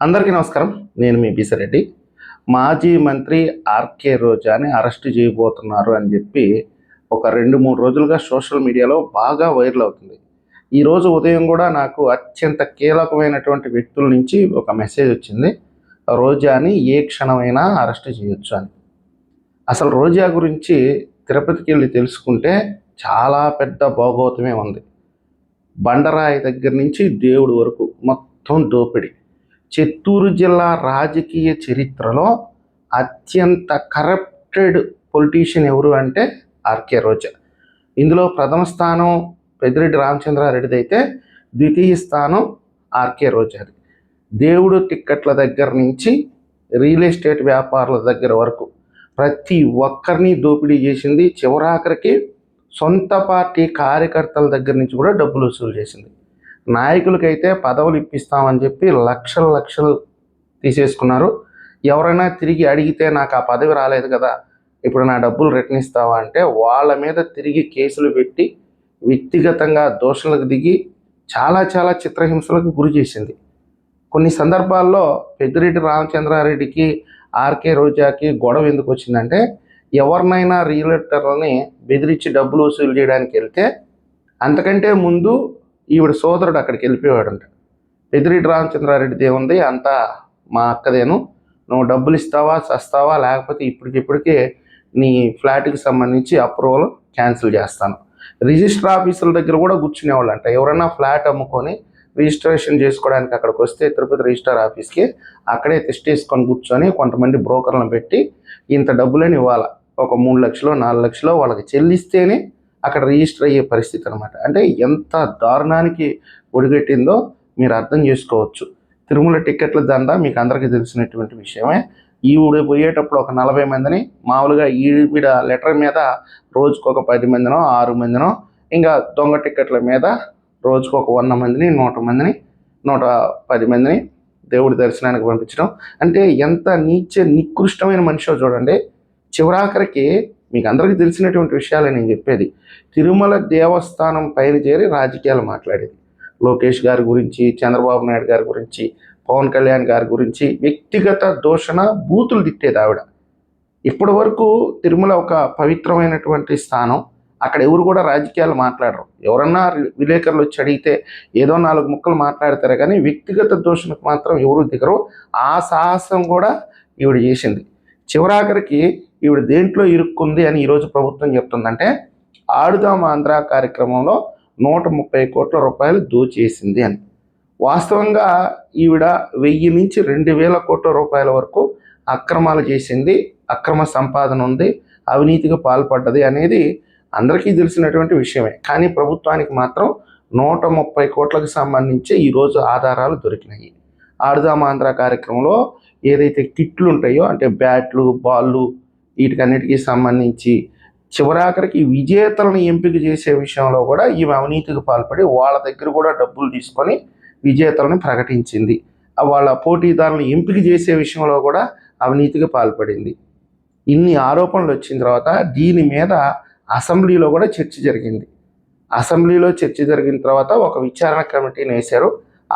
అందరికీ నమస్కారం. నేను మీ బిసిరెడ్డి. మాజీ మంత్రి ఆర్కే రోజాని అరెస్ట్ చేయబోతున్నారు అని చెప్పి ఒక 2-3 రోజులుగా సోషల్ మీడియాలో బాగా వైరల్ అవుతుంది. ఈరోజు ఉదయం కూడా నాకు అత్యంత కీలకమైనటువంటి వ్యక్తుల నుంచి ఒక మెసేజ్ వచ్చింది. రోజాని ఏ క్షణమైనా అరెస్ట్ చేయొచ్చు అని. అసలు రోజా గురించి తిరుపతికి వెళ్ళి తెలుసుకుంటే చాలా పెద్ద భోగవతమే ఉంది. బండరాయి దగ్గర నుంచి దేవుడి వరకు మొత్తం దోపిడీ. చిత్తూరు జిల్లా రాజకీయ చరిత్రలో అత్యంత కరప్టెడ్ పొలిటీషియన్ ఎవరు అంటే ఆర్కే రోజా. ఇందులో ప్రథమ స్థానం పెద్దిరెడ్డి రామచంద్రారెడ్డిది అయితే ద్వితీయ స్థానం ఆర్కే రోజాది. దేవుడు టిక్కెట్ల దగ్గర నుంచి రియల్ ఎస్టేట్ వ్యాపారుల దగ్గర వరకు ప్రతి ఒక్కరిని దోపిడీ చేసింది. చివరాఖరికి సొంత పార్టీ కార్యకర్తల దగ్గర నుంచి కూడా డబ్బులు వసూలు చేసింది. నాయకులకైతే పదవులు ఇప్పిస్తామని చెప్పి లక్షలు తీసేసుకున్నారు. ఎవరైనా తిరిగి అడిగితే నాకు ఆ పదవి రాలేదు కదా, ఇప్పుడు నా డబ్బులు రిటర్న్ ఇస్తావా అంటే వాళ్ళ మీద తిరిగి కేసులు పెట్టి వ్యక్తిగతంగా దోషులకు దిగి చాలా చిత్రహింసలకు గురి చేసింది. కొన్ని సందర్భాల్లో పెద్దిరెడ్డి రామచంద్రారెడ్డికి ఆర్కే రోజాకి గొడవ ఎందుకు వచ్చిందంటే, ఎవరినైనా రియల్టర్లని బెదిరించి డబ్బులు వసూలు చేయడానికి వెళ్తే అంతకంటే ముందు ఈవిడ సోదరుడు అక్కడికి వెళ్ళిపోయాడంట. పెద్దిరెడ్డి రామచంద్రారెడ్డిది ఏముంది, అంతా మా అక్కదేను, నువ్వు డబ్బులు ఇస్తావా చస్తావా, లేకపోతే ఇప్పటికిప్పటికే నీ ఫ్లాట్కి సంబంధించి అప్రూవల్ క్యాన్సిల్ చేస్తాను. రిజిస్టర్ ఆఫీసుల దగ్గర కూడా కూర్చునేవాళ్ళంట. ఎవరైనా ఫ్లాట్ అమ్ముకొని రిజిస్ట్రేషన్ చేసుకోవడానికి అక్కడికి వస్తే తిరుపతి రిజిస్టర్ ఆఫీస్కి అక్కడే టెస్ట్ వేసుకొని కూర్చొని కొంతమంది బ్రోకర్లను పెట్టి ఇంత డబ్బులని ఇవ్వాలి, ఒక 3 లక్షలు 4 లక్షలు వాళ్ళకి చెల్లిస్తేనే అక్కడ రిజిస్టర్ అయ్యే పరిస్థితి అనమాట. అంటే ఎంత దారుణానికి ఒడిగట్టిందో మీరు అర్థం చేసుకోవచ్చు. తిరుమల టికెట్ల దందా మీకు అందరికీ తెలిసినటువంటి విషయమే. ఈవిడ పోయేటప్పుడు ఒక 40 మందిని మామూలుగా ఈవిడ లెటర్ మీద రోజుకు ఒక 10 మందినో 6 మందినో, ఇంకా దొంగ టికెట్ల మీద రోజుకు ఒక 100 మందిని 100 మందిని 110 మందిని దేవుడి దర్శనానికి పంపించడం. అంటే ఎంత నికృష్టమైన మనిషో చూడండి. చివరాఖరికి మీకు అందరికీ తెలిసినటువంటి విషయాలే నేను చెప్పేది. తిరుమల దేవస్థానం పైన చేరి రాజకీయాలు మాట్లాడేది. లోకేష్ గారి గురించి, చంద్రబాబు నాయుడు గారి గురించి, పవన్ కళ్యాణ్ గారి గురించి వ్యక్తిగత దూషణ, బూతులు తిట్టేది ఆవిడ. ఇప్పటి వరకు తిరుమల ఒక పవిత్రమైనటువంటి స్థానం, అక్కడ ఎవరు కూడా రాజకీయాలు మాట్లాడరు. ఎవరన్నా విలేకరులు వచ్చి అడిగితే ఏదో 4 ముక్కలు మాట్లాడతారు, కానీ వ్యక్తిగత దూషణకు మాత్రం ఎవరు దిగరు. ఆ సాహసం కూడా ఈవిడ చేసింది. చివరాఖరికి ఈవిడ దేంట్లో ఇరుక్కుంది అని ఈరోజు ప్రభుత్వం చెప్తుందంటే, ఆడుదాం ఆంధ్ర కార్యక్రమంలో 130 కోట్ల రూపాయలు దోచేసింది అని. వాస్తవంగా ఈవిడ 1000 నుంచి 2000 కోట్ల రూపాయల వరకు అక్రమాలు చేసింది, అక్రమ సంపాదన ఉంది, అవినీతిగా పాల్పడ్డది అనేది అందరికీ తెలిసినటువంటి విషయమే. కానీ ప్రభుత్వానికి మాత్రం 130 కోట్లకు సంబంధించి ఈరోజు ఆధారాలు దొరికినాయి. ఆడుదాం ఆంధ్ర కార్యక్రమంలో ఏదైతే కిట్లు ఉంటాయో, అంటే బ్యాట్లు, బాళ్ళు, వీటికన్నిటికీ సంబంధించి చివరాఖరికి విజేతలను ఎంపిక చేసే విషయంలో కూడా ఈమె అవినీతికి పాల్పడి వాళ్ళ దగ్గర కూడా డబ్బులు తీసుకొని విజేతలను ప్రకటించింది. వాళ్ళ పోటీదారులను ఎంపిక చేసే విషయంలో కూడా అవినీతికి పాల్పడింది. ఇన్ని ఆరోపణలు వచ్చిన తర్వాత దీని మీద అసెంబ్లీలో కూడా చర్చ జరిగింది. అసెంబ్లీలో చర్చ జరిగిన తర్వాత ఒక విచారణ కమిటీని వేశారు.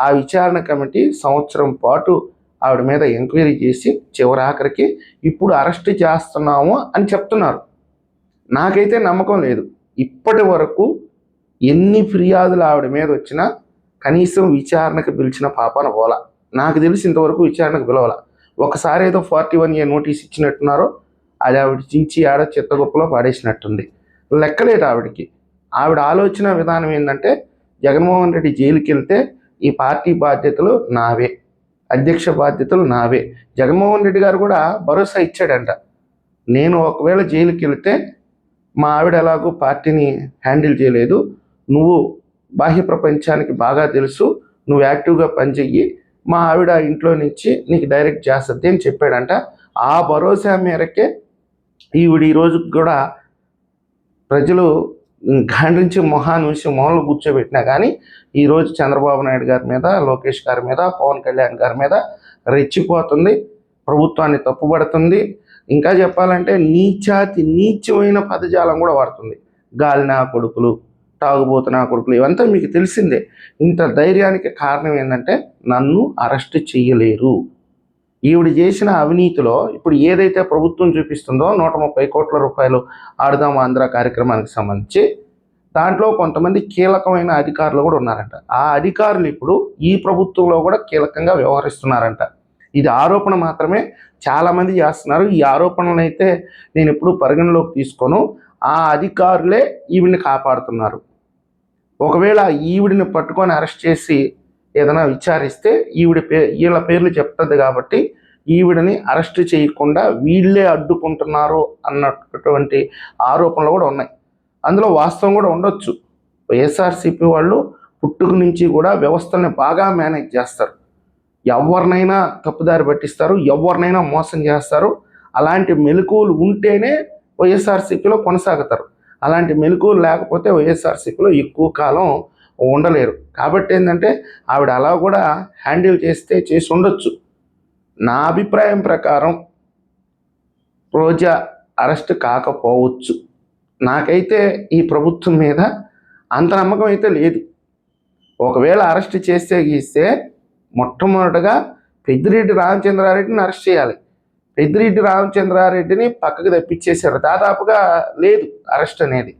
ఆ విచారణ కమిటీ సంవత్సరం పాటు ఆవిడ మీద ఎంక్వైరీ చేసి చివరాఖరికి ఇప్పుడు అరెస్ట్ చేస్తున్నాము అని చెప్తున్నారు. నాకైతే నమ్మకం లేదు. ఇప్పటి వరకు ఎన్ని ఫిర్యాదులు ఆవిడ మీద వచ్చినా కనీసం విచారణకు పిలిచిన పాపాన పోలా. నాకు తెలిసి ఇంతవరకు విచారణకు పిలవాల. ఒకసారి ఏదో 41A నోటీస్ ఇచ్చినట్టున్నారో, అది ఆవిడ చించి ఆడ చిత్తగొప్పలో పాడేసినట్టుంది. లెక్కలేదు ఆవిడకి. ఆవిడ ఆలోచన విధానం ఏంటంటే, జగన్మోహన్ రెడ్డి జైలుకి వెళ్తే ఈ పార్టీ బాధ్యతలు నావే, అధ్యక్ష బాధ్యతలు నావే. జగన్మోహన్ రెడ్డి గారు కూడా భరోసా ఇచ్చాడంట, నేను ఒకవేళ జైలుకి వెళ్తే మా ఆవిడ ఎలాగో పార్టీని హ్యాండిల్ చేయలేదు, నువ్వు బాహ్య ప్రపంచానికి బాగా తెలుసు, నువ్వు యాక్టివ్గా పనిచెయ్యి, మా ఆవిడ ఇంట్లో నుంచి నీకు డైరెక్ట్ చేస్తుంది అని చెప్పాడంట. ఆ భరోసా మేరకే ఈవిడ ఈరోజు కూడా ప్రజలు గాండ్రించి మొహంలో కూర్చోబెట్టినా కానీ ఈరోజు చంద్రబాబు నాయుడు గారి మీద, లోకేష్ గారి మీద, పవన్ కళ్యాణ్ గారి మీద రెచ్చిపోతుంది, ప్రభుత్వాన్ని తప్పుపడుతుంది. ఇంకా చెప్పాలంటే నీచమైన పదజాలం కూడా వాడుతుంది. గాలినా కొడుకులు, తాగుబోతున్నా కొడుకులు, ఇవంతా మీకు తెలిసిందే. ఇంత ధైర్యానికి కారణం ఏంటంటే నన్ను అరెస్ట్ చెయ్యలేరు. ఈవిడ చేసిన అవినీతిలో ఇప్పుడు ఏదైతే ప్రభుత్వం చూపిస్తుందో 130 కోట్ల రూపాయలు ఆడుదాం ఆంధ్ర కార్యక్రమానికి సంబంధించి దాంట్లో కొంతమంది కీలకమైన అధికారులు కూడా ఉన్నారంట. ఆ అధికారులు ఇప్పుడు ఈ ప్రభుత్వంలో కూడా కీలకంగా వ్యవహరిస్తున్నారంట. ఇది ఆరోపణ మాత్రమే, చాలామంది చేస్తున్నారు. ఈ ఆరోపణలను అయితే నేను ఎప్పుడు పరిగణలోకి తీసుకోను. ఆ అధికారులే ఈవిడిని కాపాడుతున్నారు. ఒకవేళ ఈవిడిని పట్టుకొని అరెస్ట్ చేసి ఏదైనా విచారిస్తే వీళ్ళ పేర్లు చెప్తుంది కాబట్టి ఈవిడని అరెస్ట్ చేయకుండా వీళ్ళే అడ్డుకుంటున్నారు అన్నటువంటి ఆరోపణలు కూడా ఉన్నాయి. అందులో వాస్తవం కూడా ఉండొచ్చు. వైఎస్ఆర్సీపీ వాళ్ళు పుట్టుక నుంచి కూడా వ్యవస్థల్ని బాగా మేనేజ్ చేస్తారు. ఎవరినైనా తప్పుదారి పట్టిస్తారు, ఎవరినైనా మోసం చేస్తారు. అలాంటి మెలకువలు ఉంటేనే వైఎస్ఆర్సీపీలో కొనసాగుతారు. అలాంటి మెలకువలు లేకపోతే వైఎస్ఆర్సీపీలో ఎక్కువ కాలం ఉండలేరు. కాబట్టి ఏంటంటే ఆవిడ అలా కూడా హ్యాండిల్ చేసి ఉండొచ్చు. నా అభిప్రాయం ప్రకారం రోజా అరెస్ట్ కాకపోవచ్చు. నాకైతే ఈ ప్రభుత్వం మీద అంత నమ్మకం అయితే లేదు. ఒకవేళ అరెస్ట్ గీస్తే మొట్టమొదటగా పెద్దిరెడ్డి రామచంద్రారెడ్డిని అరెస్ట్ చేయాలి. పెద్దిరెడ్డి రామచంద్రారెడ్డిని పక్కకు తప్పించేశారు. దాదాపుగా లేదు అరెస్ట్ అనేది.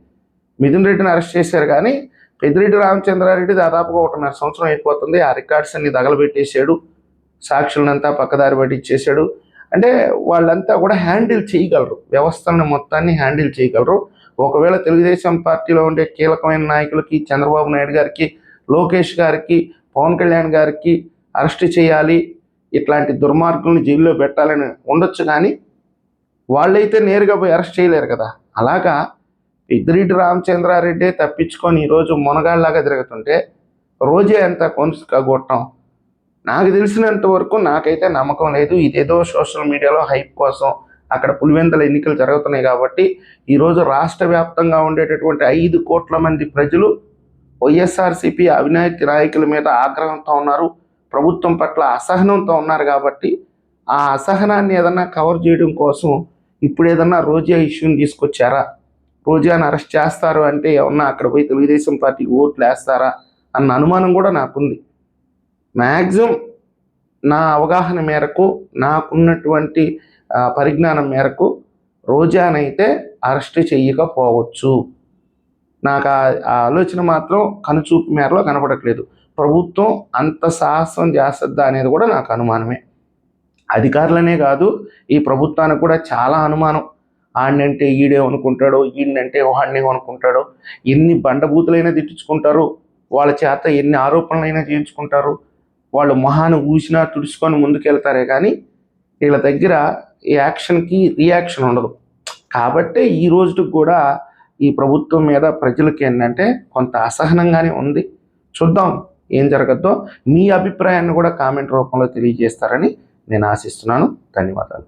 మిథున్ రెడ్డిని అరెస్ట్ చేశారు కానీ పెద్దిరెడ్డి రామచంద్రారెడ్డి దాదాపుగా 1.5 సంవత్సరం అయిపోతుంది. ఆ రికార్డ్స్ అన్ని తగలబెట్టేశాడు, సాక్షులనంతా పక్కదారి పట్టించేశాడు. అంటే వాళ్ళంతా కూడా హ్యాండిల్ చేయగలరు, వ్యవస్థలను మొత్తాన్ని హ్యాండిల్ చేయగలరు. ఒకవేళ తెలుగుదేశం పార్టీలో ఉండే కీలకమైన నాయకులకి, చంద్రబాబు నాయుడు గారికి, లోకేష్ గారికి, పవన్ కళ్యాణ్ గారికి అరెస్ట్ చేయాలి, ఇట్లాంటి దుర్మార్గులను జైల్లో పెట్టాలని ఉండొచ్చు. కానీ వాళ్ళైతే నేరుగా పోయి అరెస్ట్ చేయలేరు కదా. అలాగా పెద్దిరెడ్డి రామచంద్రారెడ్డి తప్పించుకొని ఈరోజు మునగాళ్ళలాగా తిరుగుతుంటే రోజే ఎంత కొనుసుకోగొట్టం. నాకు తెలిసినంత వరకు నాకైతే నమ్మకం లేదు. ఇదేదో సోషల్ మీడియాలో హైప్ కోసం అక్కడ పులివెందుల ఎన్నికలు జరుగుతున్నాయి కాబట్టి ఈరోజు రాష్ట్ర వ్యాప్తంగా ఉండేటటువంటి 5 కోట్ల మంది ప్రజలు వైఎస్ఆర్సీపీ అవినీతి నాయకుల మీద ఆగ్రహంతో ఉన్నారు, ప్రభుత్వం పట్ల అసహనంతో ఉన్నారు. కాబట్టి ఆ అసహనాన్ని ఏదన్నా కవర్ చేయడం కోసం ఇప్పుడు ఏదన్నా రోజా ఇష్యూని తీసుకొచ్చారా, రోజాను అరెస్ట్ చేస్తారు అంటే ఏమన్నా అక్కడ పోయి తెలుగుదేశం పార్టీకి ఓట్లు వేస్తారా అన్న అనుమానం కూడా నాకుంది. మ్యాక్సిమం నా అవగాహన మేరకు, నాకున్నటువంటి పరిజ్ఞానం మేరకు రోజానైతే అరెస్ట్ చెయ్యకపోవచ్చు. నాకు ఆ ఆలోచన మాత్రం కనుచూపు మేరలో కనపడట్లేదు. ప్రభుత్వం అంత సాహసం చేస్తుందా అనేది కూడా నాకు అనుమానమే. అధికారులనే కాదు, ఈ ప్రభుత్వానికి కూడా చాలా అనుమానం. ఆడినంటే ఈడేమనుకుంటాడో, ఈయనంటే వాడినేమనుకుంటాడో, ఎన్ని బండబూతులైనా తిట్టించుకుంటారు, వాళ్ళ చేత ఎన్ని ఆరోపణలైనా చేయించుకుంటారు, వాళ్ళు మొహాన్ని ఊసినా తుడుచుకొని ముందుకెళ్తారే కానీ వీళ్ళ దగ్గర ఈ యాక్షన్కి రియాక్షన్ ఉండదు. కాబట్టి ఈ రోజుకి కూడా ఈ ప్రభుత్వం మీద ప్రజలకి ఏంటంటే కొంత అసహనంగానే ఉంది. చూద్దాం ఏం జరగద్దో. మీ అభిప్రాయాన్ని కూడా కామెంట్ రూపంలో తెలియజేస్తారని నేను ఆశిస్తున్నాను. ధన్యవాదాలు.